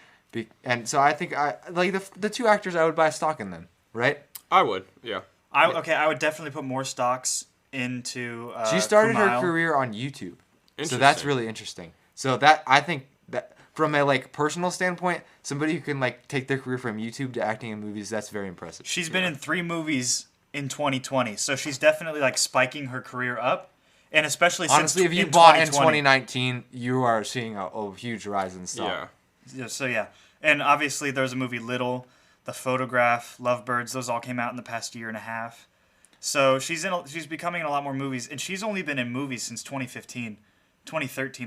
And so I think I like the two actors. I would buy stock in them, right? I would. Yeah. I would definitely put more stocks into. She started her Kumail. career on YouTube, so that's Interesting. really interesting. So that I think that from a like personal standpoint, somebody who can like take their career from YouTube to acting in movies, that's very impressive. She's been in 3 movies in 2020, so she's definitely like spiking her career up, and especially Honestly, since if you in bought in 2020. 2019, you are seeing a huge rise in stock. Yeah. Yeah, so yeah, and obviously there's a movie Little, The Photograph, Lovebirds. Those all came out in the past year and a half. So she's becoming in a lot more movies, and she's only been in movies since 2013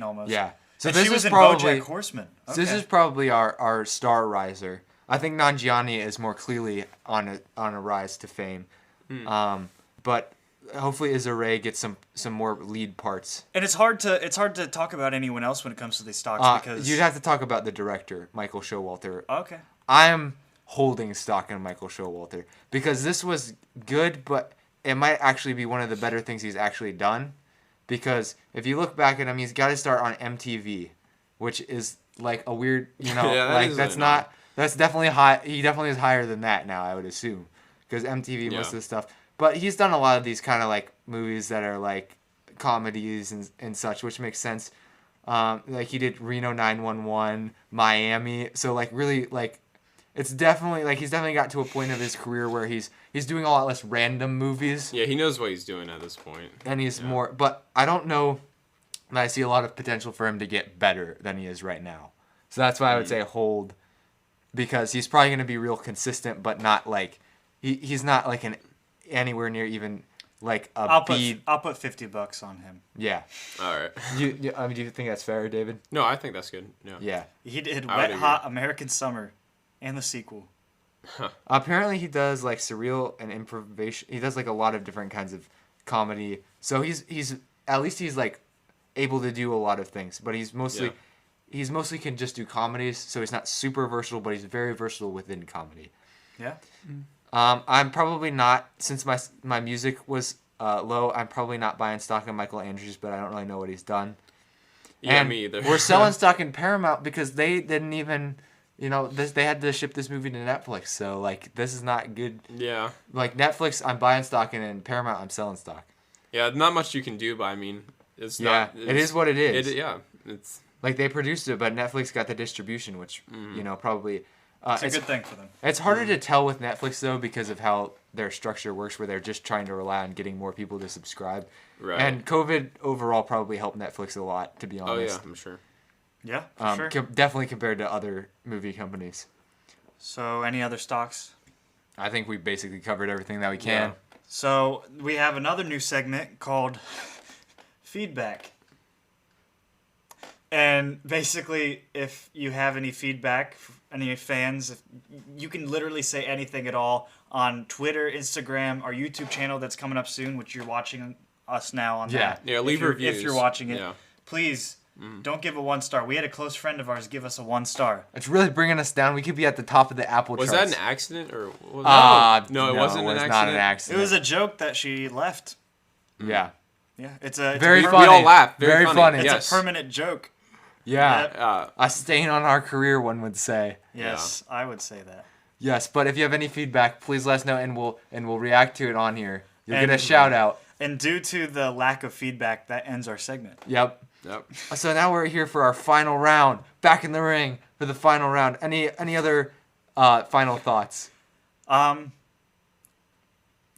almost. Yeah. So And this she was is in probably BoJack Horseman. So this is probably our star riser. I think Nanjiani is more clearly on a rise to fame. But hopefully Issa Rae gets some more lead parts. And it's hard to talk about anyone else when it comes to these stocks because You'd have to talk about the director, Michael Showalter. okay. I am holding stock in Michael Showalter because this was good, but it might actually be one of the better things he's actually done. Because if you look back at him, he's got to start on MTV, which is like a weird, Yeah, that like is that's really not, that's definitely high. He definitely is higher than that now, I would assume, because MTV, most of the stuff. But he's done a lot of these kind of like movies that are like comedies and such, which makes sense. Like he did Reno 911, Miami. So like really like, it's definitely like he's definitely got to a point of his career where he's doing a lot less random movies. Yeah, he knows what he's doing at this point. And he's more, but I don't know that I see a lot of potential for him to get better than he is right now. So that's why I would say hold, because he's probably going to be real consistent, but not like he's not like anywhere near even like a I'll B. put $50 on him. Yeah. All right. Do you think that's fair, David? No, I think that's good. Yeah. Yeah. He did I would Wet agree. Hot American Summer and the sequel. Apparently he does like surreal and improvisation. He does like a lot of different kinds of comedy. So he's at least he's like able to do a lot of things, but he's mostly can just do comedies. So he's not super versatile, but he's very versatile within comedy. Yeah. I'm probably not, since my music was low, I'm probably not buying stock in Michael Andrews, but I don't really know what he's done. Yeah, And me either. we're selling stock in Paramount because they didn't even, they had to ship this movie to Netflix. So like this is not good. Yeah. Like Netflix, I'm buying stock in, and Paramount, I'm selling stock. Yeah, not much you can do, but I mean, it's Yeah, not. it is what it is. Yeah, it's. Like they produced it, but Netflix got the distribution, which probably. It's a good thing for them. It's harder to tell with Netflix though because of how their structure works, where they're just trying to rely on getting more people to subscribe. Right. And COVID overall probably helped Netflix a lot, to be Oh honest. yeah, I'm sure. Yeah, for sure. Definitely compared to other movie companies. So any other stocks? I think we basically covered everything that we can. So we have another new segment called Feedback. And basically, if you have any feedback, any fans, you can literally say anything at all on Twitter, Instagram, our YouTube channel that's coming up soon, which you're watching us now on that. Yeah, leave reviews. If you're watching it, Yeah. please don't give a 1 star. We had a close friend of ours give us a 1 star. It's really bringing us down. We could be at the top of the Apple Was charts. that an accident or? Was no, it wasn't it was an accident. not an It accident. was a joke that she left. Yeah. Yeah, it's a Very permanent- funny. We all laugh. Very funny. funny. It's Yes. a permanent joke. Yeah. Yep. A stain on our career, one would say. Yes, I would say that. Yes, but if you have any feedback, please let us know, and we'll react to it on here. You'll get a And- shout out. And due to the lack of feedback, that ends our segment. Yep. Yep. So now we're here for our final round. Back in the ring for the final round. Any other final thoughts?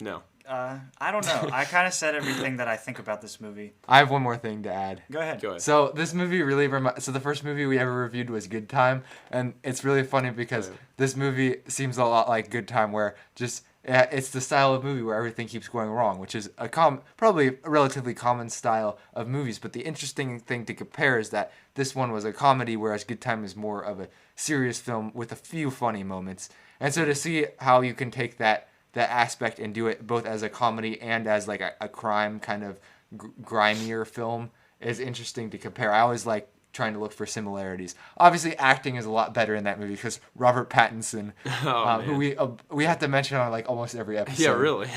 No. I don't know. I kind of said everything that I think about this movie. I have one more thing to add. Go ahead. Go ahead. So this movie really so the first movie we ever reviewed was Good Time, and it's really funny because Right. this movie seems a lot like Good Time, where just it's the style of movie where everything keeps going wrong, which is probably a relatively common style of movies. But the interesting thing to compare is that this one was a comedy, whereas Good Time is more of a serious film with a few funny moments. And so to see how you can take that aspect and do it both as a comedy and as like a crime kind of grimier film is interesting to compare. I always like trying to look for similarities. Obviously, acting is a lot better in that movie because Robert Pattinson, who we have to mention on like almost every episode. Yeah, really.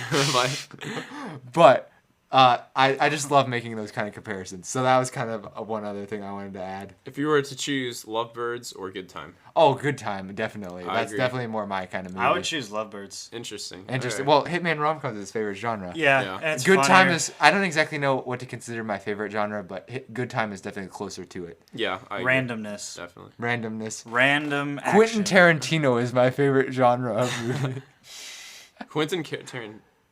But I just love making those kind of comparisons. So that was kind of one other thing I wanted to add. If you were to choose Lovebirds or Good Time. Oh, Good Time, definitely. I That's agree. definitely more my kind of movie. I would choose Lovebirds. Interesting. Interesting. Alright. Well, Hitman Rom-Com is his favorite genre. Yeah. And it's Good Time funnier. is, I don't exactly know what to consider my favorite genre, but Good Time is definitely closer to it. Yeah, I agree. Randomness. Definitely. Randomness. Random action. Quentin Tarantino is my favorite genre of movie.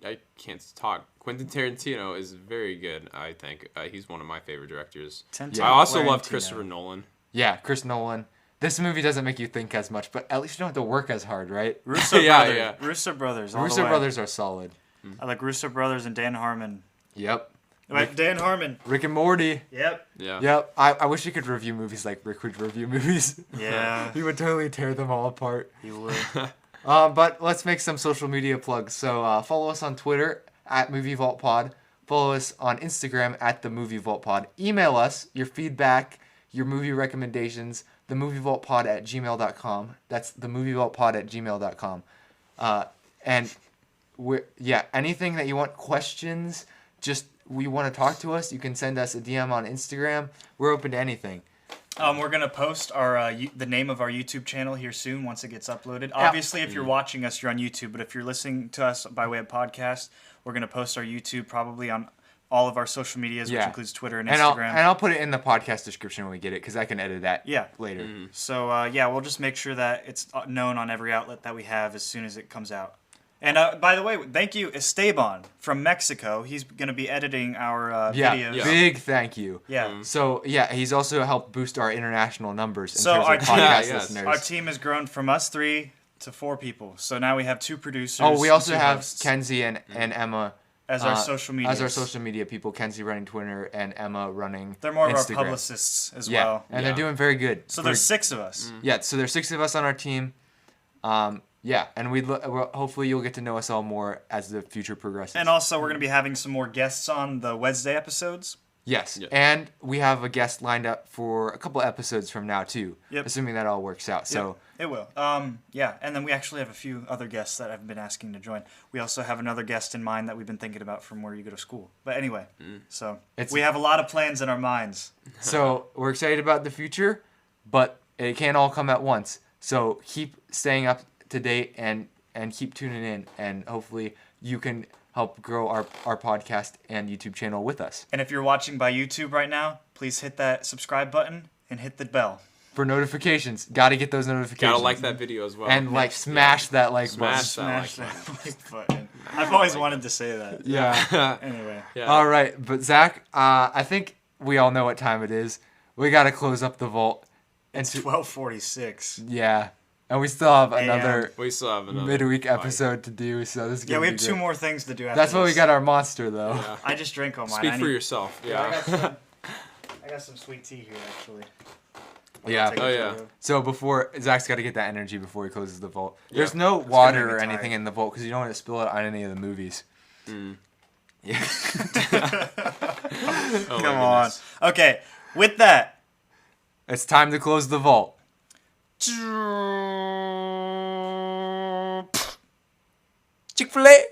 I can't talk. Quentin Tarantino is very good, I think. He's one of my favorite directors. Tintin I also love Tarantino. Christopher Nolan. Yeah, Chris Nolan. This movie doesn't make you think as much, but at least you don't have to work as hard, right? Russo Yeah, Brothers. yeah. Russo Brothers. All the Russo way. brothers are solid. I like Russo Brothers and Dan Harmon. Yep. Wait, Dan Harmon. Rick and Morty. Yep. Yeah. Yep. I wish you could review movies like Rick would review movies. Yeah. He would totally tear them all apart. You would. But let's make some social media plugs. So follow us on Twitter at Movie Vault Pod. Follow us on Instagram at The Movie Vault Pod. Email us your feedback, your movie recommendations, themovievaultpod@gmail.com. That's themovievaultpod@gmail.com. And anything that you want, questions, just we want to talk to us, you can send us a DM on Instagram. We're open to anything. We're gonna post our the name of our YouTube channel here soon once it gets uploaded. Obviously, if you're watching us, you're on YouTube. But if you're listening to us by way of podcast, we're gonna post our YouTube probably on all of our social medias, which Yeah. includes Twitter and And Instagram. I'll put it in the podcast description when we get it, because I can edit that Yeah. later. So we'll just make sure that it's known on every outlet that we have as soon as it comes out. And by the way, thank you Esteban from Mexico. He's gonna be editing our videos. Yeah. Big thank you. Yeah. So, he's also helped boost our international numbers in So terms our of team- podcast yes. listeners. Our team has grown from us 3 to 4 people. So now we have 2 producers. Oh, we also and 2 have hosts Kenzie and Emma as our social media. as our social media people. Kenzie running Twitter and Emma running They're more Instagram. of our publicists as Yeah, well. and Yeah. they're doing very good. So there's 6 of us. Yeah, so there's 6 of us on our team. And hopefully you'll get to know us all more as the future progresses. And also, we're going to be having some more guests on the Wednesday episodes. Yes, Yeah. and we have a guest lined up for a couple episodes from now too. Yep. Assuming that all works out. So It will. And then we actually have a few other guests that I've been asking to join. We also have another guest in mind that we've been thinking about from where you go to school. But anyway, so It's- we have a lot of plans in our minds. So we're excited about the future, but it can't all come at once. So keep staying up to date and keep tuning in, and hopefully you can help grow our podcast and YouTube channel with us. And if you're watching by YouTube right now, please hit that subscribe button and hit the bell. For notifications, got to get those notifications. Gotta like that video as well. And smash that like button. Smash. Smash that like button. I've always wanted to say that. Yeah. Anyway. Yeah. All right, but Zach, I think we all know what time it is. We got to close up the vault. And It's 12:46. yeah, and we still have And another We still have another midweek fight. episode to do. So this is Yeah, gonna we be have 2 great. more things to do after That's why we this. got our monster though. Yeah. I just drank all mine. Speak I for need- yourself. I Yeah. got some. I got some sweet tea here, actually. Yeah. Take a Oh, yeah. photo. So before Zach's got to get that energy before he closes the vault. There's Yeah. no gonna water be or tight. anything in the vault because you don't want to spill it on any of the movies. Yeah. Oh, my Come on. goodness. Okay, with that. It's time to close the vault. Chick-fil-A.